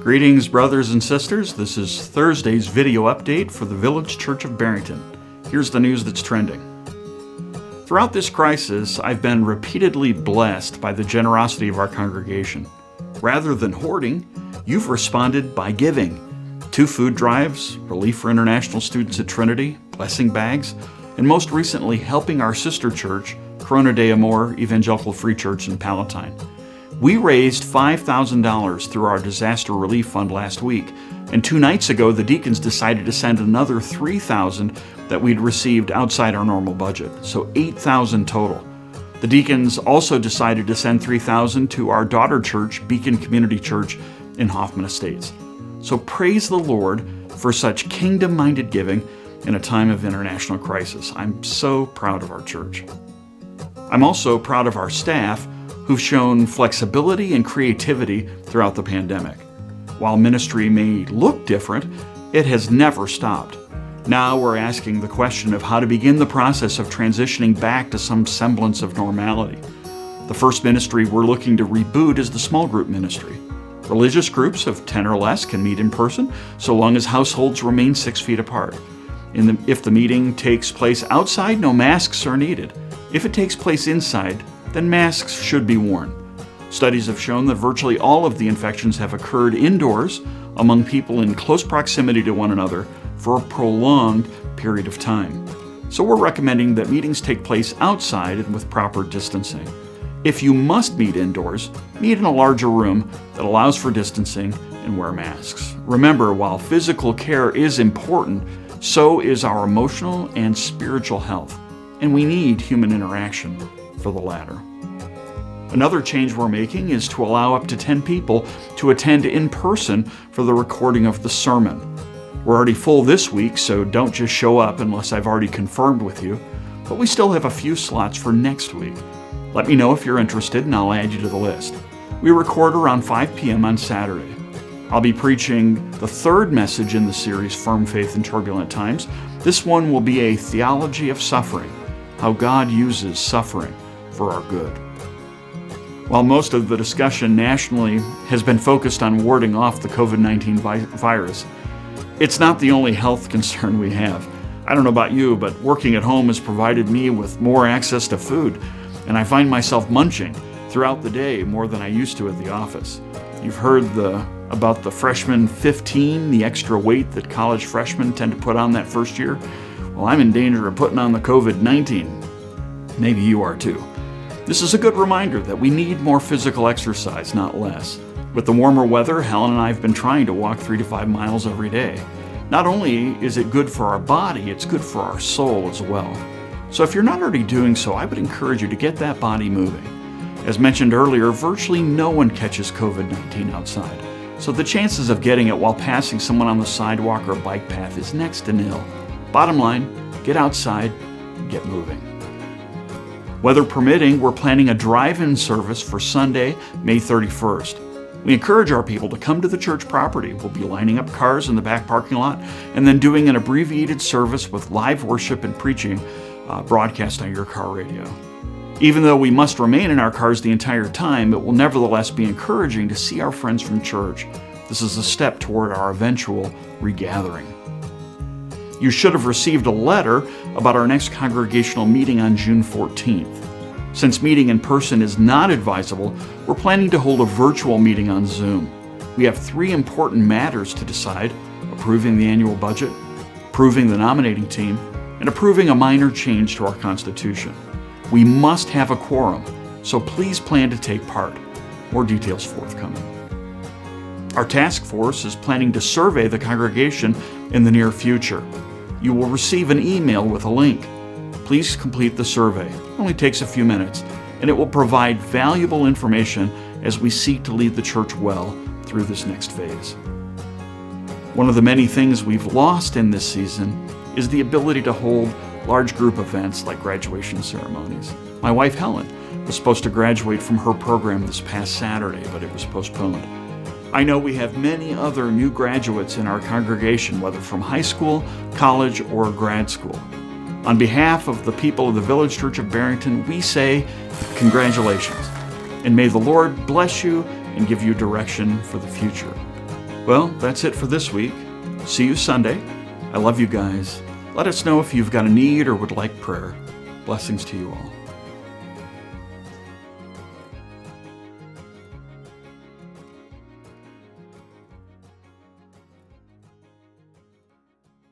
Greetings, brothers and sisters. This is Thursday's video update for the Village Church of Barrington. Here's the news that's trending. Throughout this crisis, I've been repeatedly blessed by the generosity of our congregation. Rather than hoarding, you've responded by giving. 2 food drives, relief for international students at Trinity, blessing bags, and most recently helping our sister church, Corona de Amor Evangelical Free Church in Palatine. We raised $5,000 through our disaster relief fund last week, and 2 nights ago the deacons decided to send another $3,000 that we'd received outside our normal budget, so $8,000 total. The deacons also decided to send $3,000 to our daughter church, Beacon Community Church in Hoffman Estates. So praise the Lord for such kingdom-minded giving in a time of international crisis. I'm so proud of our church. I'm also proud of our staff who've shown flexibility and creativity throughout the pandemic. While ministry may look different, it has never stopped. Now we're asking the question of how to begin the process of transitioning back to some semblance of normality. The first ministry we're looking to reboot is the small group ministry. Religious groups of 10 or less can meet in person so long as households remain 6 feet apart. If the meeting takes place outside, no masks are needed. If it takes place inside, then masks should be worn. Studies have shown that virtually all of the infections have occurred indoors among people in close proximity to one another for a prolonged period of time. So we're recommending that meetings take place outside and with proper distancing. If you must meet indoors, meet in a larger room that allows for distancing and wear masks. Remember, while physical care is important, so is our emotional and spiritual health, and we need human interaction for the latter. Another change we're making is to allow up to 10 people to attend in person for the recording of the sermon. We're already full this week, so don't just show up unless I've already confirmed with you, but we still have a few slots for next week. Let me know if you're interested and I'll add you to the list. We record around 5 p.m. on Saturday. I'll be preaching the 3rd message in the series, Firm Faith in Turbulent Times. This one will be a theology of suffering, how God uses suffering for our good. While most of the discussion nationally has been focused on warding off the COVID-19 virus, it's not the only health concern we have. I don't know about you, but working at home has provided me with more access to food, and I find myself munching throughout the day more than I used to at the office. You've heard about the freshman 15, the extra weight that college freshmen tend to put on that first year. Well, I'm in danger of putting on the COVID-19. Maybe you are too. This is a good reminder that we need more physical exercise, not less. With the warmer weather, Helen and I have been trying to walk 3 to 5 miles every day. Not only is it good for our body, it's good for our soul as well. So if you're not already doing so, I would encourage you to get that body moving. As mentioned earlier, virtually no one catches COVID-19 outside, so the chances of getting it while passing someone on the sidewalk or bike path is next to nil. Bottom line, get outside and get moving. Weather permitting, we're planning a drive-in service for Sunday, May 31st. We encourage our people to come to the church property. We'll be lining up cars in the back parking lot and then doing an abbreviated service with live worship and preaching broadcast on your car radio. Even though we must remain in our cars the entire time, it will nevertheless be encouraging to see our friends from church. This is a step toward our eventual regathering. You should have received a letter about our next congregational meeting on June 14th. Since meeting in person is not advisable, we're planning to hold a virtual meeting on Zoom. We have 3 important matters to decide: approving the annual budget, approving the nominating team, and approving a minor change to our Constitution. We must have a quorum, so please plan to take part. More details forthcoming. Our task force is planning to survey the congregation in the near future. You will receive an email with a link. Please complete the survey. It only takes a few minutes, and it will provide valuable information as we seek to lead the church well through this next phase. One of the many things we've lost in this season is the ability to hold large group events like graduation ceremonies. My wife Helen was supposed to graduate from her program this past Saturday, but it was postponed. I know we have many other new graduates in our congregation, whether from high school, college, or grad school. On behalf of the people of the Village Church of Barrington, we say congratulations, and may the Lord bless you and give you direction for the future. Well, that's it for this week. See you Sunday. I love you guys. Let us know if you've got a need or would like prayer. Blessings to you all.